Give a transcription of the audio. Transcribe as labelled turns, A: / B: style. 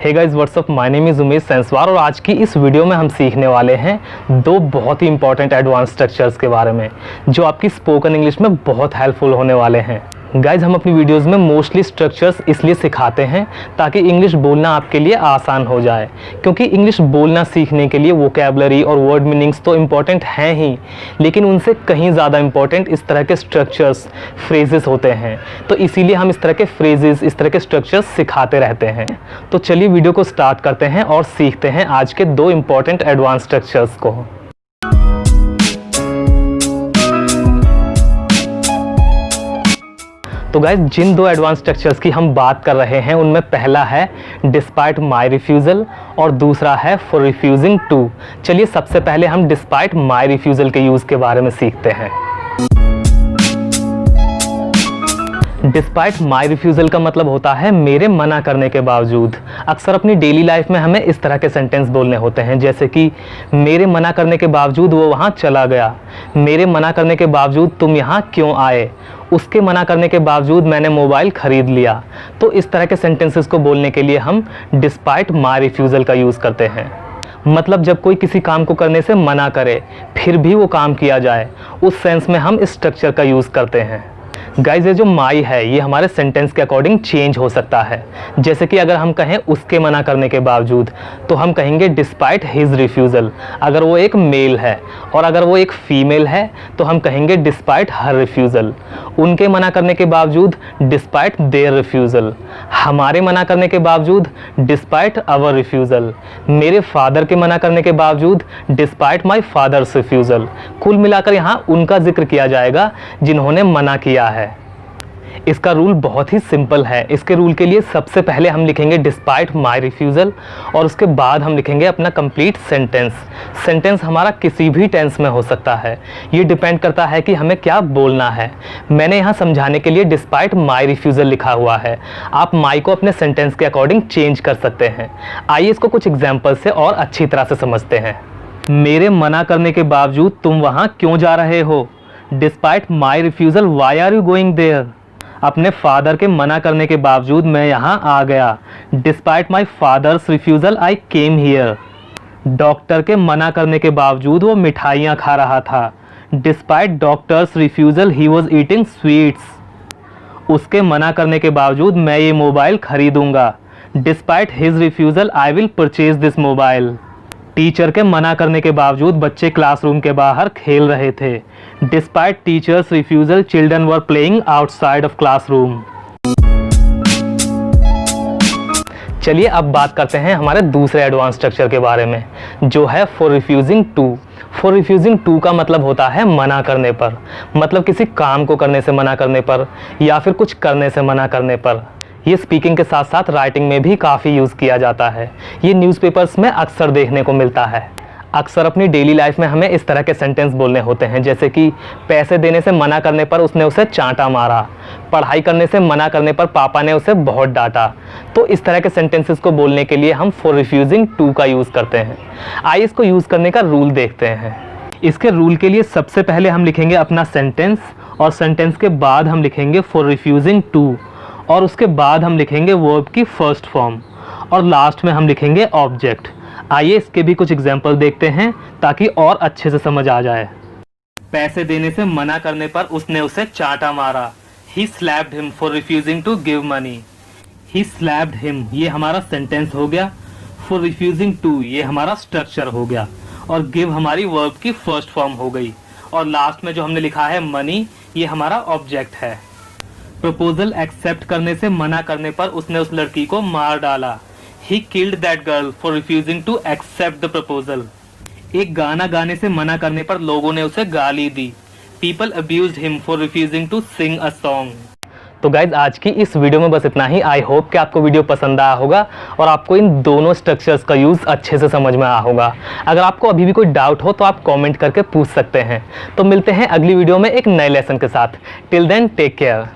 A: Hey guys what's up, my name is Umesh Senswar और आज की इस वीडियो में हम सीखने वाले हैं दो बहुत ही इंपॉर्टेंट एडवांस स्ट्रक्चर्स के बारे में जो आपकी स्पोकन इंग्लिश में बहुत हेल्पफुल होने वाले हैं। गाइस हम अपनी वीडियोस में मोस्टली स्ट्रक्चर्स इसलिए सिखाते हैं ताकि इंग्लिश बोलना आपके लिए आसान हो जाए, क्योंकि इंग्लिश बोलना सीखने के लिए वोकैबुलरी और वर्ड मीनिंग्स तो इम्पॉर्टेंट हैं ही, लेकिन उनसे कहीं ज़्यादा इम्पॉर्टेंट इस तरह के स्ट्रक्चर्स, फ्रेजेस होते हैं। तो इसीलिए हम इस तरह के फ्रेजेस, इस तरह के स्ट्रक्चर्स सिखाते रहते हैं। तो चलिए वीडियो को स्टार्ट करते हैं और सीखते हैं आज के दो इम्पॉर्टेंट एडवांस स्ट्रक्चर्स को। तो गाइस जिन दो एडवांस स्ट्रक्चर्स की हम बात कर रहे हैं उनमें पहला है डिस्पाइट माई रिफ्यूज़ल और दूसरा है फॉर रिफ्यूजिंग टू। चलिए सबसे पहले हम डिस्पाइट माई रिफ्यूज़ल के यूज़ के बारे में सीखते हैं। डिस्पाइट माई रिफ्यूज़ल का मतलब होता है मेरे मना करने के बावजूद। अक्सर अपनी डेली लाइफ में हमें इस तरह के सेंटेंस बोलने होते हैं, जैसे कि मेरे मना करने के बावजूद वो वहाँ चला गया, मेरे मना करने के बावजूद तुम यहाँ क्यों आए, उसके मना करने के बावजूद मैंने मोबाइल ख़रीद लिया। तो इस तरह के सेंटेंसेस को बोलने के लिए हम डिस्पाइट माई रिफ्यूज़ल का यूज़ करते हैं। मतलब जब कोई किसी काम को करने से मना करे फिर भी वो काम किया जाए, उस सेंस में हम इस स्ट्रक्चर का यूज़ करते हैं। गाइज ये जो माई है ये हमारे सेंटेंस के अकॉर्डिंग चेंज हो सकता है। जैसे कि अगर हम कहें उसके मना करने के बावजूद तो हम कहेंगे डिस्पाइट हिज रिफ्यूज़ल, अगर वो एक मेल है, और अगर वो एक फीमेल है तो हम कहेंगे डिस्पाइट हर रिफ्यूज़ल। उनके मना करने के बावजूद डिस्पाइट देयर रिफ्यूज़ल, हमारे मना करने के बावजूद डिस्पाइट आवर रिफ्यूज़ल, मेरे फादर के मना करने के बावजूद डिस्पाइट माई फादर्स रिफ्यूज़ल। कुल मिलाकर यहाँ उनका जिक्र किया जाएगा जिन्होंने मना किया है। इसका रूल बहुत ही सिंपल है। इसके रूल के लिए सबसे पहले हम लिखेंगे डिस्पाइट माई रिफ्यूज़ल और उसके बाद हम लिखेंगे अपना कंप्लीट सेंटेंस। सेंटेंस हमारा किसी भी टेंस में हो सकता है, ये डिपेंड करता है कि हमें क्या बोलना है। मैंने यहाँ समझाने के लिए डिस्पाइट माई रिफ्यूज़ल लिखा हुआ है, आप माई को अपने सेंटेंस के अकॉर्डिंग चेंज कर सकते हैं। आइए इसको कुछ एग्जाम्पल से और अच्छी तरह से समझते हैं। मेरे मना करने के बावजूद तुम वहाँ क्यों जा रहे हो, despite my refusal why are you going there. अपने फादर के मना करने के बावजूद मैं यहाँ आ गया, despite my father's refusal I came here. Doctor के मना करने के बावजूद वो मिठाइयाँ खा रहा था, despite doctor's refusal he was eating sweets. उसके मना करने के बावजूद मैं ये मोबाइल खरीदूंगा, despite his refusal I will purchase this mobile. Teacher के मना करने के बावजूद बच्चे क्लासरूम के बाहर खेल रहे थे, despite teachers refusal children were playing outside of classroom. चलिए अब बात करते हैं हमारे दूसरे एडवांस स्ट्रक्चर के बारे में, जो है for refusing to. For refusing to का मतलब होता है मना करने पर, मतलब किसी काम को करने से मना करने पर या फिर कुछ करने से मना करने पर। ये स्पीकिंग के साथ साथ राइटिंग में भी काफ़ी यूज़ किया जाता है। ये न्यूज़पेपर्स में अक्सर देखने को मिलता है। अक्सर अपनी डेली लाइफ में हमें इस तरह के सेंटेंस बोलने होते हैं, जैसे कि पैसे देने से मना करने पर उसने उसे चांटा मारा, पढ़ाई करने से मना करने पर पापा ने उसे बहुत डांटा। तो इस तरह के सेंटेंसेस को बोलने के लिए हम फॉर रिफ्यूजिंग टू का यूज़ करते हैं। आइए इसको यूज़ करने का रूल देखते हैं। इसके रूल के लिए सबसे पहले हम लिखेंगे अपना सेंटेंस और सेंटेंस के बाद हम लिखेंगे फॉर रिफ्यूजिंग टू और उसके बाद हम लिखेंगे वर्ब की फर्स्ट फॉर्म और लास्ट में हम लिखेंगे ऑब्जेक्ट। आइए इसके भी कुछ एग्जाम्पल देखते हैं ताकि और अच्छे से समझ आ जाए। पैसे देने से मना करने पर उसने उसे चांटा मारा, he slapped him for refusing to give money. He slapped him ये हमारा सेंटेंस हो गया, फॉर रिफ्यूजिंग टू ये हमारा स्ट्रक्चर हो गया और गिव हमारी वर्ब की फर्स्ट फॉर्म हो गई और लास्ट में जो हमने लिखा है मनी ये हमारा ऑब्जेक्ट है। प्रपोजल एक्सेप्ट करने से मना करने पर उसने उस लड़की को मार डाला, he killed that girl for refusing to accept the proposal. एक गाना गाने से मना करने पर लोगों ने उसे गाली दी, people abused him for refusing to sing a song. तो गाइज आज की इस वीडियो में बस इतना ही। आई होप कि आपको वीडियो पसंद आया होगा और आपको इन दोनों स्ट्रक्चर्स का यूज़ अच्छे से समझ में आया होगा। अगर आपको अभी भी कोई डाउट हो तो आप कमेंट करके पूछ सकते हैं। तो मिलते हैं अगली वीडियो में एक नए लेसन के साथ। Till then take care.